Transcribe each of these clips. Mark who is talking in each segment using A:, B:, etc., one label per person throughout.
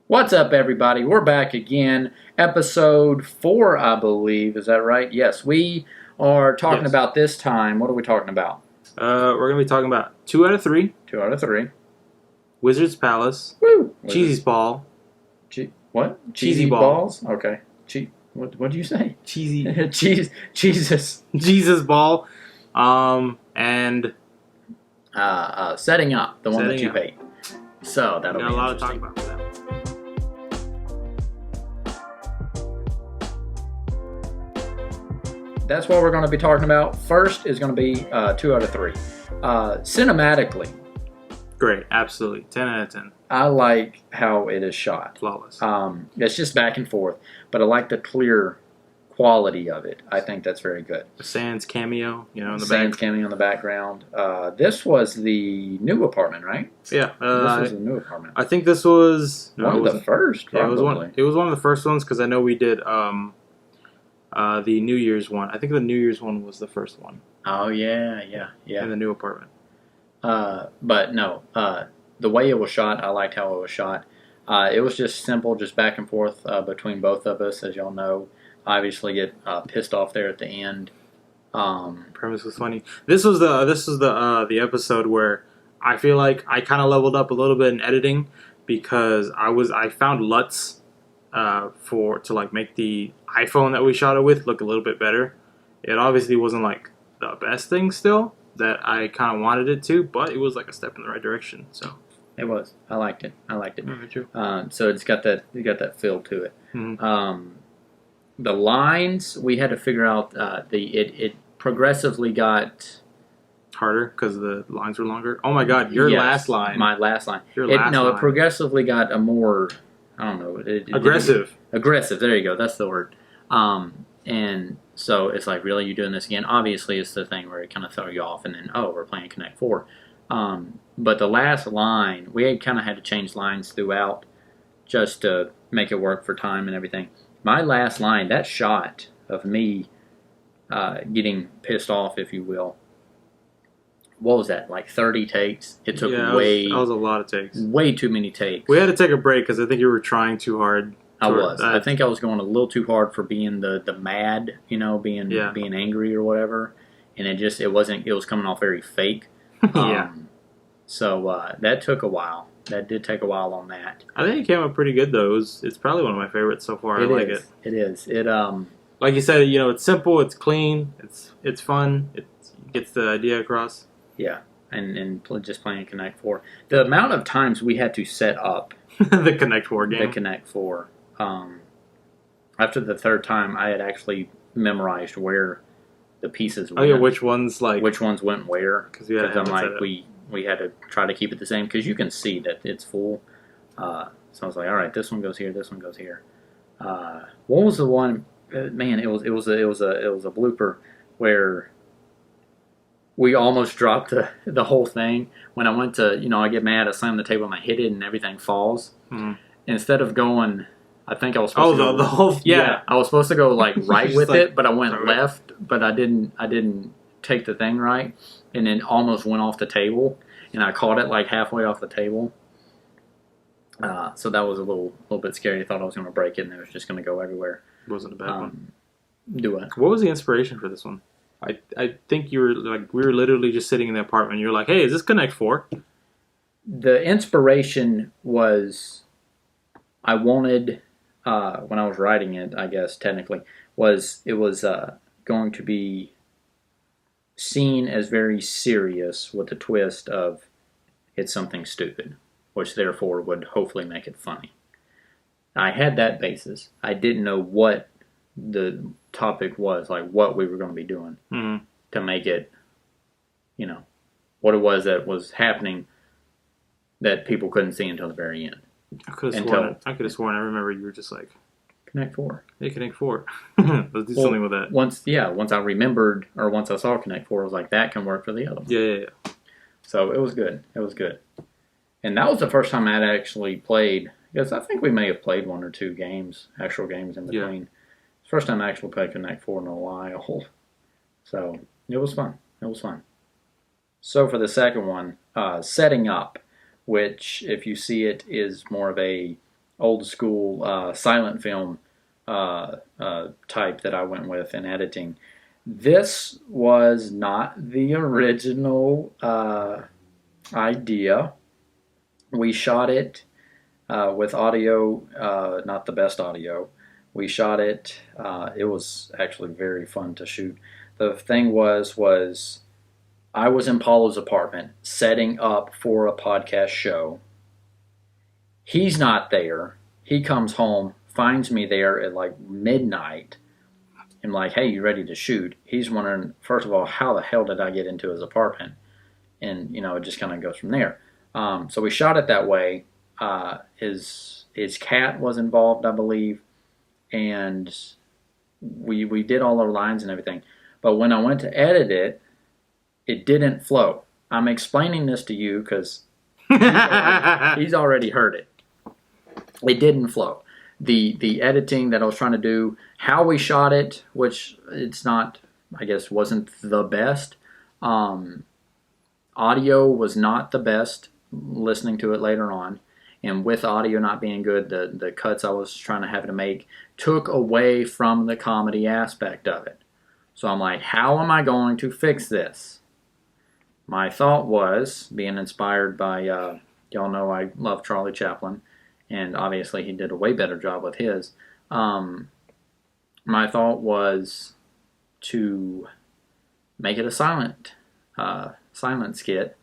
A: What's up, everybody? We're back again. Episode 4, I believe. Is that right? Yes, we are talking
B: Yes.
A: about this time. What are we talking about?
B: We're going to be talking about 2 out of 3,
A: 2 out of 3.
B: Wizard's Palace,
A: Woo!
B: Cheesy's Ball.
A: What?
B: Cheesy
A: balls? Okay. What did you say?
B: Cheesy.
A: Jesus.
B: Jesus Ball. And
A: Setting up, the one that
B: Setting
A: you
B: Up.
A: hate. So, that'll
B: got
A: be
B: a lot to
A: interesting.
B: talk about for that.
A: That's what we're going to be talking about. First is going to be 2 out of 3. Cinematically,
B: Great, absolutely. 10 out of 10.
A: I like how it is shot.
B: Flawless.
A: It's just back and forth, but I like the clear quality of it. I think that's very good.
B: The Sans cameo, in the
A: Sands
B: back.
A: cameo in the background. This was the new apartment, right?
B: Yeah.
A: This was the new apartment.
B: I think this was...
A: One of the first,
B: Yeah,
A: probably.
B: it was one of the first ones because I know we did the New Year's one. I think the New Year's one was the first one.
A: Oh, yeah.
B: In the new apartment.
A: But no, the way it was shot, I liked how it was shot. It was just simple, just back and forth between both of us, as y'all know. Obviously, get pissed off there at the end.
B: Premise was funny. This was the episode where I feel like I kind of leveled up a little bit in editing because I found LUTs to make the iPhone that we shot it with look a little bit better. It obviously wasn't like the best thing still that I kind of wanted it to, but it was like a step in the right direction. So
A: It was. I liked it.
B: very true.
A: So it's got that feel to it.
B: Mm-hmm.
A: The lines we had to figure out. It progressively got
B: Harder because the lines were longer. Oh my God, your
A: yes,
B: last line.
A: My last line.
B: Line.
A: It progressively got a more. I don't know.
B: Aggressive.
A: Aggressive. There you go. That's the word. And so it's like, really, you doing this again? Obviously, it's the thing where it kind of throw you off, and then we're playing Connect 4. But the last line, we kind of had to change lines throughout just to make it work for time and everything. My last line, that shot of me getting pissed off, if you will. What was that? Like 30 takes? It took
B: that was a lot of takes.
A: way too many takes.
B: We had to take a break because I think you were trying too hard.
A: I was. I think I was going a little too hard for being the mad, being angry or whatever, and it was coming off very fake.
B: Yeah.
A: So that took a while. That did take a while on that.
B: I think it came out pretty good though. It's probably one of my favorites so far. I like it.
A: It is.
B: Like you said, it's simple, it's clean, it's fun, it gets the idea across.
A: Yeah, and just playing Connect 4. The amount of times we had to set up
B: The Connect 4 game.
A: the Connect 4. After the third time, I had actually memorized where the pieces went.
B: Oh yeah, which ones
A: went where?
B: Because we had to
A: I'm
B: have it
A: like,
B: set up.
A: we had to try to keep it the same because you can see that it's full. So I was like, all right, this one goes here, this one goes here. What was the one? Man, it was a blooper where we almost dropped the whole thing. When I went to, I get mad, I slam the table and I hit it and everything falls.
B: Mm-hmm.
A: Instead of going, I think I was supposed to go,
B: the whole
A: yeah, I was supposed to go like right
B: Just
A: with
B: like
A: it, but I went
B: throw it.
A: left, but I didn't take the thing right, and then almost went off the table, and I caught it like halfway off the table. So that was a little bit scary. I thought I was going to break it, and it was just going to go everywhere.
B: It wasn't a bad one.
A: Do it.
B: What was the inspiration for this one? I think you were like, we were literally just sitting in the apartment. You were like, hey, is this Connect 4?
A: The inspiration was, I wanted, when I was writing it, I guess technically, it was going to be seen as very serious with the twist of it's something stupid, which therefore would hopefully make it funny. I had that basis. I didn't know what the topic was, like what we were going to be doing to make it, what it was that was happening that people couldn't see until the very end.
B: I could have sworn. I remember you were just like,
A: Connect 4.
B: hey, Connect 4. Let's do something with that.
A: Once I remembered, or once I saw Connect 4, I was like, that can work for the other one.
B: Yeah.
A: So it was good. And that was the first time I'd actually played, because I think we may have played one or two actual games in between.
B: Yeah.
A: First time I actually played Connect 4 in a while. So it was fun. So for the second one, setting up, which if you see it is more of a old school silent film type that I went with in editing. This was not the original idea. We shot it with audio, not the best audio. We shot it. It was actually very fun to shoot. The thing was I was in Paulo's apartment setting up for a podcast show. He's not there. He comes home, finds me there at like midnight. I'm like, hey, you ready to shoot? He's wondering, first of all, how the hell did I get into his apartment? And, it just kind of goes from there. So we shot it that way. His cat was involved, I believe. And we did all our lines and everything. But when I went to edit it, it didn't flow. I'm explaining this to you because he's already heard it. It didn't flow. The editing that I was trying to do, how we shot it, which it's not, I guess, wasn't the best. Audio was not the best, listening to it later on. And with audio not being good, the cuts I was trying to have to make took away from the comedy aspect of it. So I'm like, how am I going to fix this? My thought was, being inspired by, y'all know I love Charlie Chaplin, and obviously he did a way better job with his. My thought was to make it a silent skit.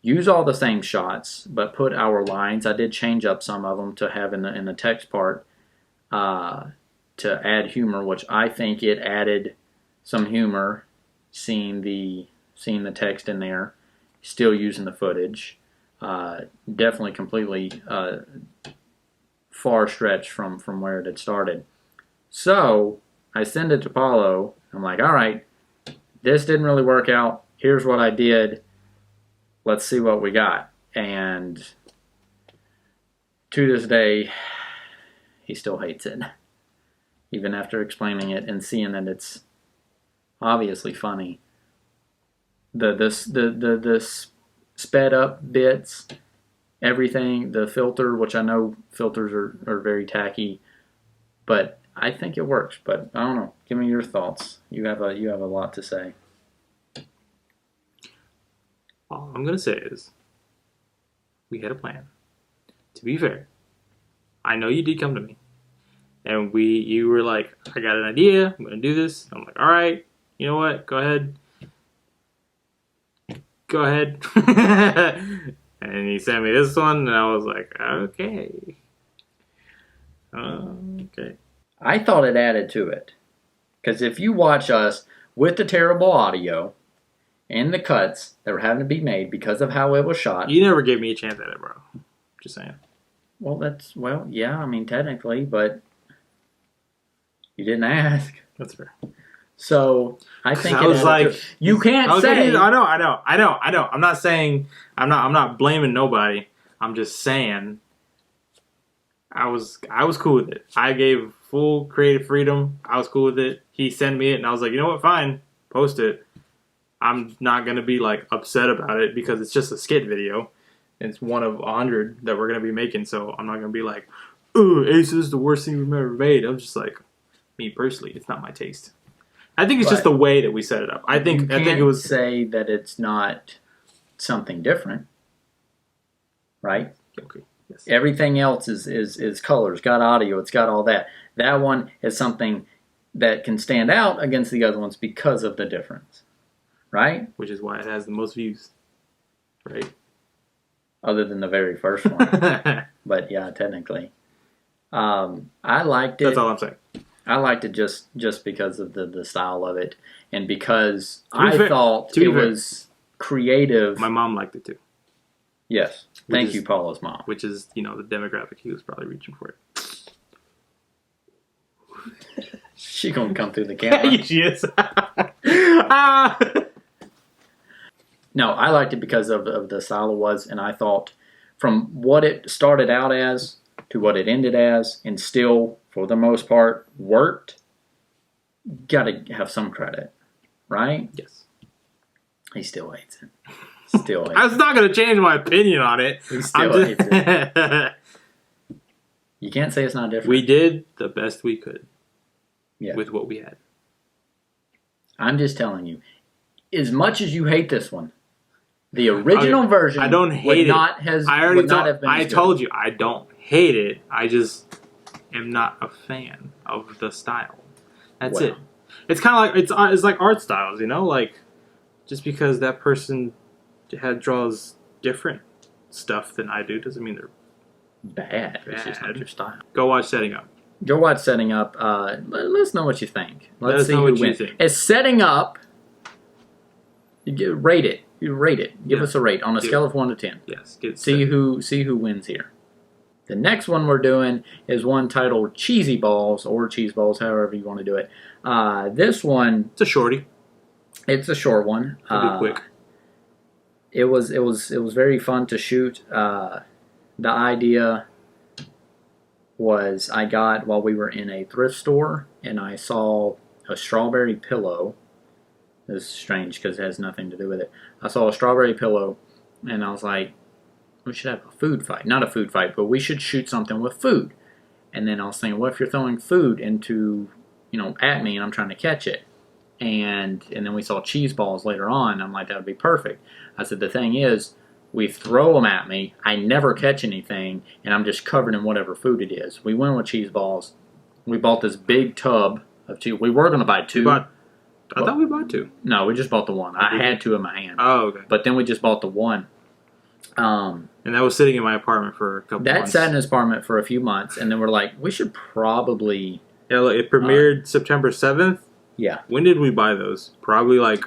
A: Use all the same shots, but put our lines. I did change up some of them to have in the text part to add humor, which I think it added some humor. Seeing the text in there, still using the footage. Definitely completely far stretch from where it had started. So I send it to Paulo. I'm like, all right, this didn't really work out. Here's what I did. Let's see what we got. And to this day, he still hates it. Even after explaining it and seeing that it's obviously funny. The sped up bits, everything, the filter, which I know filters are very tacky, but I think it works. But I don't know. Give me your thoughts. You have a lot to say.
B: All I'm gonna say is, we had a plan. To be fair, I know you did come to me, and you were like, I got an idea. I'm gonna do this. I'm like, all right. You know what? Go ahead. And he sent me this one, and I was like, okay. Okay.
A: I thought it added to it. Because if you watch us with the terrible audio and the cuts that were having to be made because of how it was shot.
B: You never gave me a chance at it, bro. Just saying.
A: Well, yeah, I mean, technically, but you didn't ask.
B: That's fair.
A: So I think
B: I was like,
A: you can't say.
B: I know. I'm not saying I'm not blaming nobody. I'm just saying I was cool with it. I gave full creative freedom. I was cool with it. He sent me it, and I was like, you know what? Fine, post it. I'm not gonna be like upset about it because it's just a skit video. It's one of 100 that we're gonna be making, so I'm not gonna be like, "Oh, Ace is the worst thing we've ever made." I'm just like, me personally, it's not my taste. I think it's just the way that we set it up. I think it was
A: say that it's not something different, right?
B: Okay. Yes.
A: Everything else is colors, got audio, it's got all that. That one is something that can stand out against the other ones because of the difference, right?
B: Which is why it has the most views, right?
A: Other than the very first one, but yeah, technically, I liked it.
B: That's all I'm saying.
A: I liked it just because of the style of it, and because I thought it was creative.
B: My mom liked it too.
A: Yes. Thank you, Paulo's mom.
B: Which is, the demographic he was probably reaching for it.
A: She gonna come through the camera.
B: She is.
A: No, I liked it because of the style it was, and I thought from what it started out as to what it ended as, and still, for the most part, worked, gotta have some credit, right?
B: Yes.
A: He still hates it. Still hates
B: I was not going to change my opinion on it.
A: He still hates it. You can't say it's not different.
B: We did the best we could
A: with
B: what we had.
A: I'm just telling you, as much as you hate this one, the original version
B: I don't hate I told you I don't hate it. I just am not a fan of the style. That's it. It's kind of like it's like art styles, like just because that person draws different stuff than I do doesn't mean they're
A: bad. It's just not your style.
B: Go watch Setting Up.
A: Go watch Setting Up. Let us know what you think. Let's see
B: who
A: wins.
B: You think.
A: As Setting Up, rate it. Give us a rate on a scale of 1 to 10.
B: Yes.
A: See who wins here. The next one we're doing is one titled Cheesy Balls or Cheese Balls, however you want to do it. This one,
B: it's a shorty.
A: It's a short one.
B: It'll be quick.
A: It was very fun to shoot. The idea was I got while we were in a thrift store and I saw a strawberry pillow. This is strange because it has nothing to do with it. I saw a strawberry pillow and I was like, we should have a food fight. Not a food fight, but we should shoot something with food. And then I was thinking, what if you're throwing food into, at me and I'm trying to catch it? And then we saw cheese balls later on. I'm like, that would be perfect. I said, the thing is, we throw them at me. I never catch anything, and I'm just covered in whatever food it is. We went with cheese balls. We bought this big tub of cheese. We were going to buy two.
B: I thought we bought two.
A: No, we just bought the one. I had two in my hand.
B: Oh, okay.
A: But then we just bought the one.
B: And that was sitting in my apartment for a couple months.
A: That sat in his apartment for a few months, and then we're like, we should probably...
B: Yeah, look, it premiered September 7th.
A: Yeah.
B: When did we buy those? Probably like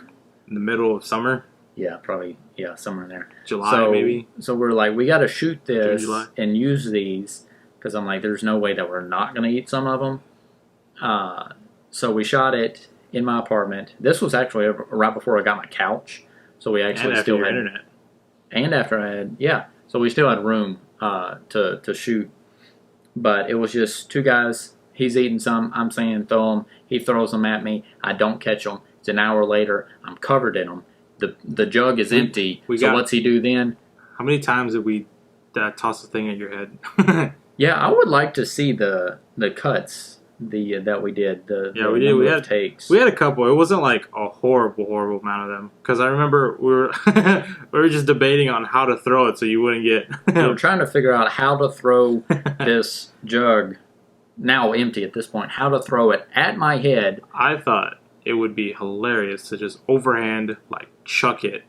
B: in the middle of summer.
A: Yeah, probably. Yeah, somewhere in there.
B: July, maybe.
A: So we're like, we got to shoot this and use these because I'm like, there's no way that we're not going to eat some of them. So we shot it in my apartment. This was actually right before I got my couch. So we actually still had
B: internet.
A: And after I had, so we still had room to shoot. But it was just two guys. He's eating some. I'm saying throw them. He throws them at me. I don't catch them. It's an hour later. I'm covered in them. The jug is empty. So what's he do then?
B: How many times did we toss the thing at your head?
A: Yeah, I would like to see the cuts that we did.
B: We did. We had
A: takes.
B: We had a couple. It wasn't like a horrible amount of them because I remember we were just debating on how to throw it so you wouldn't get.
A: We were trying to figure out how to throw this jug, now empty at this point. How to throw it at my head.
B: I thought it would be hilarious to just overhand chuck it.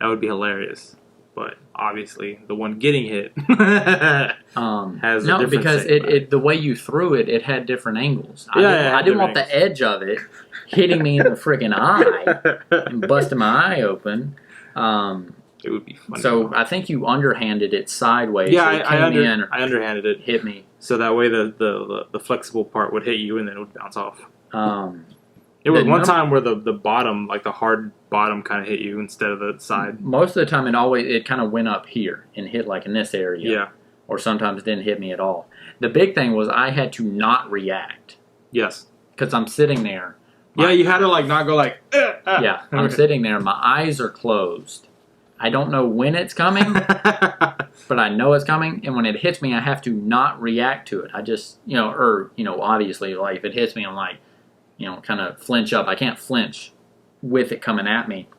B: That would be hilarious. But obviously, the one getting hit has a different
A: because the way you threw it, it had different angles. I didn't want the edge of it hitting me in the freaking eye and busting my eye open.
B: It would be funny.
A: So I think you underhanded it sideways.
B: Yeah,
A: so
B: I underhanded it.
A: Hit me.
B: So that way the flexible part would hit you and then it would bounce off. It was one time where the bottom, the hard bottom, kind of hit you instead of the side.
A: Most of the time, it kind of went up here and hit in this area.
B: Yeah.
A: Or sometimes it didn't hit me at all. The big thing was I had to not react.
B: Yes.
A: Because I'm sitting there.
B: Yeah, you had to not go
A: Yeah, I'm sitting there. My eyes are closed. I don't know when it's coming, but I know it's coming. And when it hits me, I have to not react to it. I just, obviously, if it hits me, I'm like, kind of flinch up. I can't flinch with it coming at me.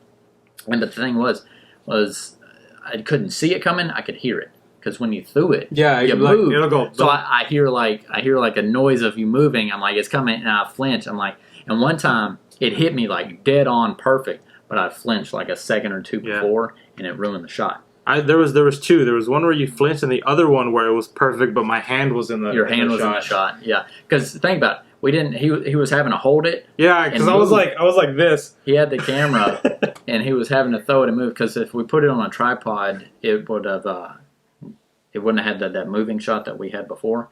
A: And the thing was I couldn't see it coming. I could hear it because when you threw it, you move.
B: It'll go.
A: So I hear a noise of you moving. I'm like, it's coming, and I flinch. I'm like, and one time it hit me dead on perfect, but I flinched a second or two before, and it ruined the shot.
B: There was two. There was one where you flinched, and the other one where it was perfect, but my hand was in the.
A: Your hand was in the shot. Yeah, because think about it. We didn't. He was having to hold it.
B: Yeah, because I was like this.
A: He had the camera, and he was having to throw it and move. Because if we put it on a tripod, it would have. It wouldn't have had that moving shot that we had before.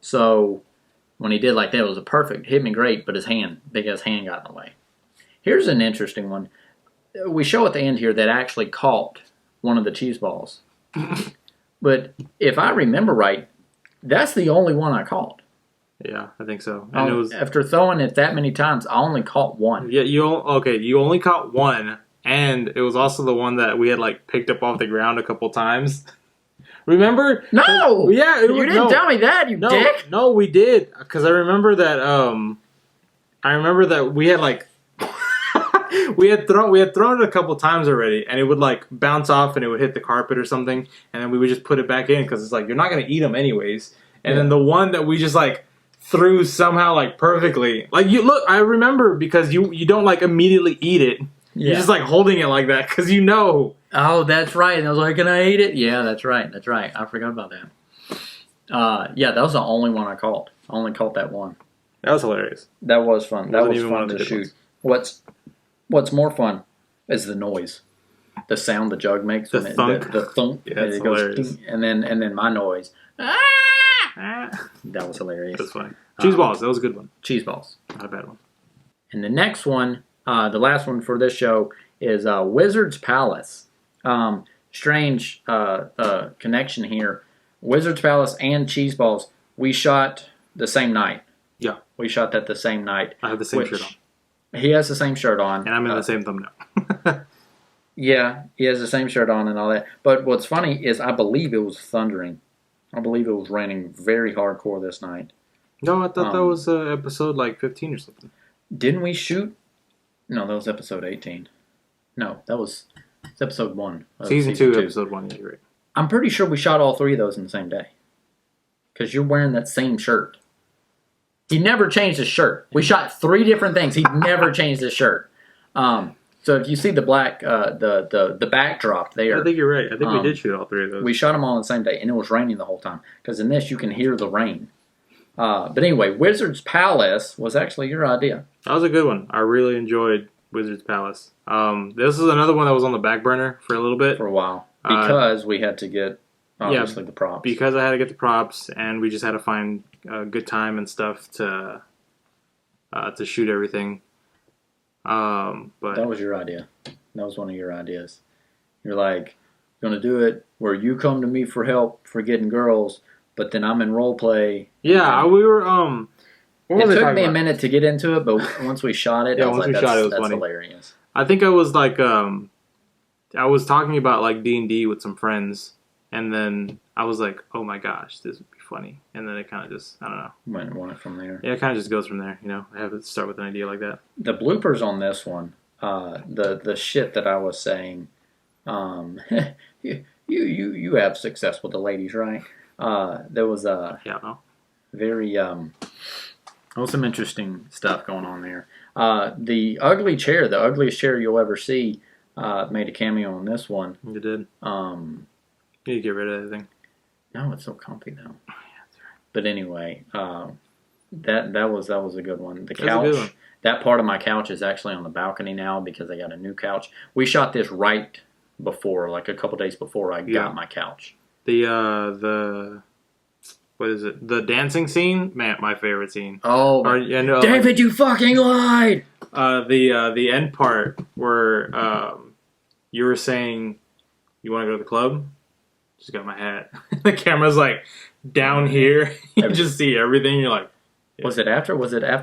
A: So when he did that, it was a perfect. Hit me great, but his big ass hand got in the way. Here's an interesting one. We show at the end here that actually caught one of the cheese balls, but if I remember right, that's the only one I caught.
B: Yeah, I think so. And it was
A: after throwing it that many times, I only caught one.
B: Yeah, you only caught one, and it was also the one that we had picked up off the ground a couple times. Remember?
A: No!
B: Yeah,
A: you didn't tell me that, you dick!
B: No, we did. Because I remember that, we had, like, we had thrown it a couple times already, and it would, like, bounce off and it would hit the carpet or something, and then we would just put it back in, because it's like, you're not going to eat them anyways. And then the one that we just, like, threw somehow, like, perfectly. Like, I remember, because you don't, like, immediately eat it. Yeah. You're just, like, holding it like that, because you know.
A: Oh, that's right. And I was like, can I eat it? Yeah, that's right. I forgot about that. Yeah, that was the only one I caught. I only caught that one.
B: That was hilarious.
A: That was fun. That was fun to shoot. What's more fun is the noise. The sound the jug makes.
B: The thunk.
A: The thunk.
B: Yeah, it's hilarious.
A: And then my noise. That was hilarious.
B: That's funny. Cheese balls. That was a good one.
A: Cheese balls.
B: Not a bad one.
A: And the next one, the last one for this show, is Wizard's Palace. Strange connection here. Wizard's Palace and Cheese Balls, we shot the same night.
B: Yeah.
A: We shot that the same night.
B: I have the same shirt on.
A: He has the same shirt on.
B: And I'm in the same thumbnail.
A: Yeah, he has the same shirt on and all that. But what's funny is I believe it was thundering. I believe it was raining very hardcore this night.
B: No, I thought that was episode like 15 or something.
A: Didn't we shoot? No, that was episode 18. No, that was episode 1.
B: Season 2, episode 1, yeah, you're right.
A: I'm pretty sure we shot all 3 of those in the same day. Because you're wearing that same shirt. He never changed his shirt. We shot 3 different things. He never changed his shirt. So if you see the black, the backdrop there.
B: I think you're right. I think we did shoot all 3 of those.
A: We shot them all on the same day, and it was raining the whole time. Because in this, you can hear the rain. But anyway, Wizard's Palace was actually your idea.
B: That was a good one. I really enjoyed Wizard's Palace. This is another one that was on the back burner for a little bit.
A: For a while. Because we had to get, obviously, the props.
B: Because I had to get the props, and we just had to find a good time and stuff to shoot everything. But
A: that was your idea. That was one of your ideas. You're like, going to do it where you come to me for help for getting girls, but then I'm in role play.
B: Yeah, we were,
A: it took me a minute to get into it, but once we shot it,
B: it was funny.
A: Hilarious.
B: I think I was like, I was talking about like D&D with some friends, and then I was like, oh my gosh, this would be funny. And then it kind of just, I don't know.
A: Went from there.
B: Yeah, it kind of just goes from there, you know. I have to start with an idea like that.
A: The bloopers on this one, the shit that I was saying, you have success with the ladies, right? There was very some interesting stuff going on there. The ugly chair, the ugliest chair you'll ever see, made a cameo on this one.
B: You did. You need to get rid of that thing.
A: No, it's so comfy though. Oh, yeah, that's right. But anyway, that was a good one. The couch, that part of my couch is actually on the balcony now because I got a new couch. We shot this right before, like a couple days before I got my couch.
B: The what is it? The dancing scene, man, my favorite scene.
A: Oh, David, you fucking lied.
B: The end part where you were saying you want to go to the club. Just got my hat. The camera's like down here. You just see everything. You're like, yeah. Was it after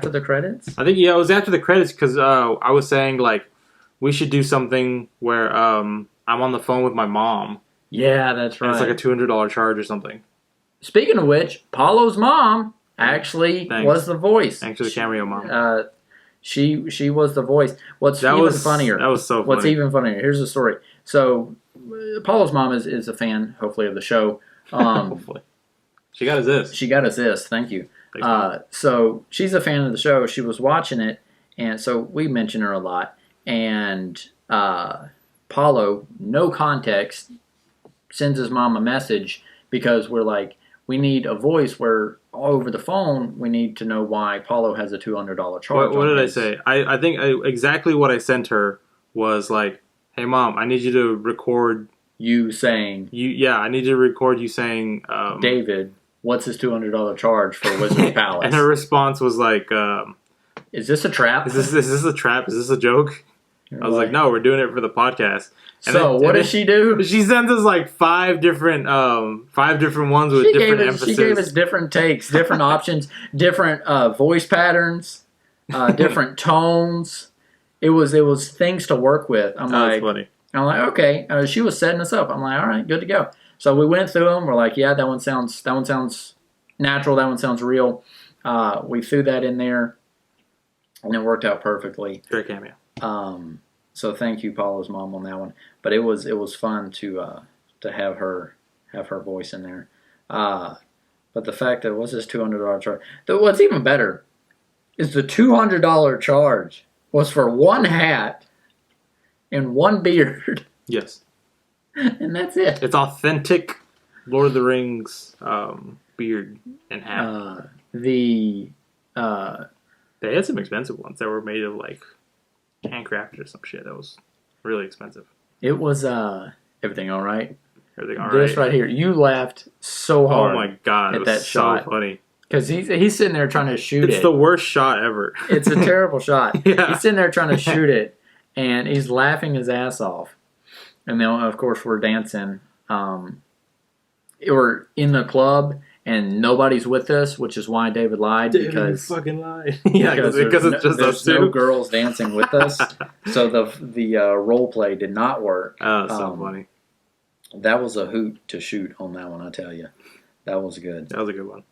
B: the credits? I think it was after the credits because I was saying like we should do something where I'm on the phone with my mom. Yeah, that's right. And it's like a $200 charge or something. Speaking of which, Paulo's mom actually was the voice. Thanks to the cameo mom. She was the voice. What's even funnier? That was so funny. What's even funnier? Here's the story. So, Paulo's mom is a fan, hopefully, of the show. Hopefully. She got us this. Thank you. Thanks, so, she's a fan of the show. She was watching it, and so we mention her a lot. And Paulo, no context, sends his mom a message because we're like, we need a voice where over the phone we need to know why Paulo has a $200 charge. What did I say? I think exactly what I sent her was like, hey mom, I need you to record you saying I need you to record you saying David, what's his $200 charge for Wizard's Palace? And her response was like, is this a trap? Is this a trap? Is this a joke? I was like, no, we're doing it for the podcast. And so what does she do? She sends us like 5 different ones with different emphasis. She gave us different takes, different options, different voice patterns, different tones. It was things to work with. That's funny. I'm like, okay. She was setting us up. I'm like, all right, good to go.
A: So we went through them. We're like, yeah, that one sounds natural. That one sounds real. We threw that in there, and it worked out perfectly.
B: Great cameo.
A: So thank you, Paulo's mom, on that one. But it was fun to have her voice in there. But the fact that it was this $200 charge. What's even better is the $200 charge was for one hat and one beard.
B: Yes.
A: And that's it.
B: It's authentic Lord of the Rings beard and hat.
A: They
B: had some expensive ones that were made of like handcrafted or some shit. That was really expensive.
A: It was everything all right.
B: Everything all
A: This right here, you laughed so hard.
B: Oh my god,
A: at
B: it was
A: that shot.
B: so funny.
A: Because he's sitting there trying to shoot it.
B: It's the worst shot ever.
A: It's a terrible shot.
B: Yeah.
A: He's sitting there trying to shoot it, and he's laughing his ass off. And then, of course, we're dancing. We're in the club, and nobody's with us, which is why David lied. Because
B: fucking lied. Yeah, because it's just us two.
A: No girls dancing with us. So the role play did not work.
B: Oh, so funny.
A: That was a hoot to shoot on that one, I tell you. That was good.
B: That was a good one.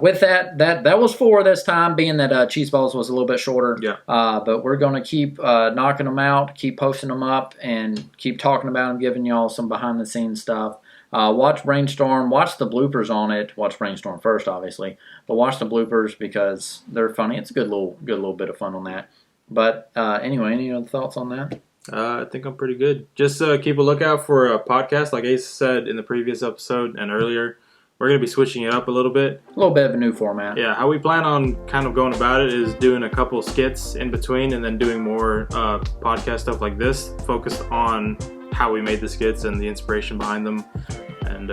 A: With that was 4 this time, being that Cheese Balls was a little bit shorter.
B: Yeah.
A: But we're going to keep knocking them out, keep posting them up, and keep talking about them, giving y'all some behind-the-scenes stuff. Watch Brainstorm. Watch the bloopers on it. Watch Brainstorm first, obviously. But watch the bloopers because they're funny. It's a good little bit of fun on that. But anyway, any other thoughts on that?
B: I think I'm pretty good. Just keep a lookout for a podcast. Like Ace said in the previous episode and earlier, we're going to be switching it up a little bit.
A: A little bit of a new format.
B: Yeah, how we plan on kind of going about it is doing a couple skits in between and then doing more podcast stuff like this, focused on how we made the skits and the inspiration behind them, and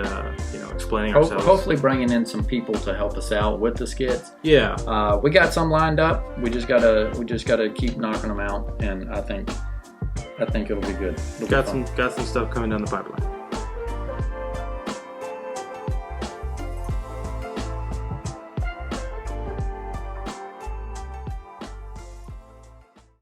B: explaining ourselves.
A: Hopefully bringing in some people to help us out with the skits.
B: Yeah.
A: We got some lined up. We just gotta keep knocking them out, and I think it'll be good. Got
B: some stuff coming down the pipeline.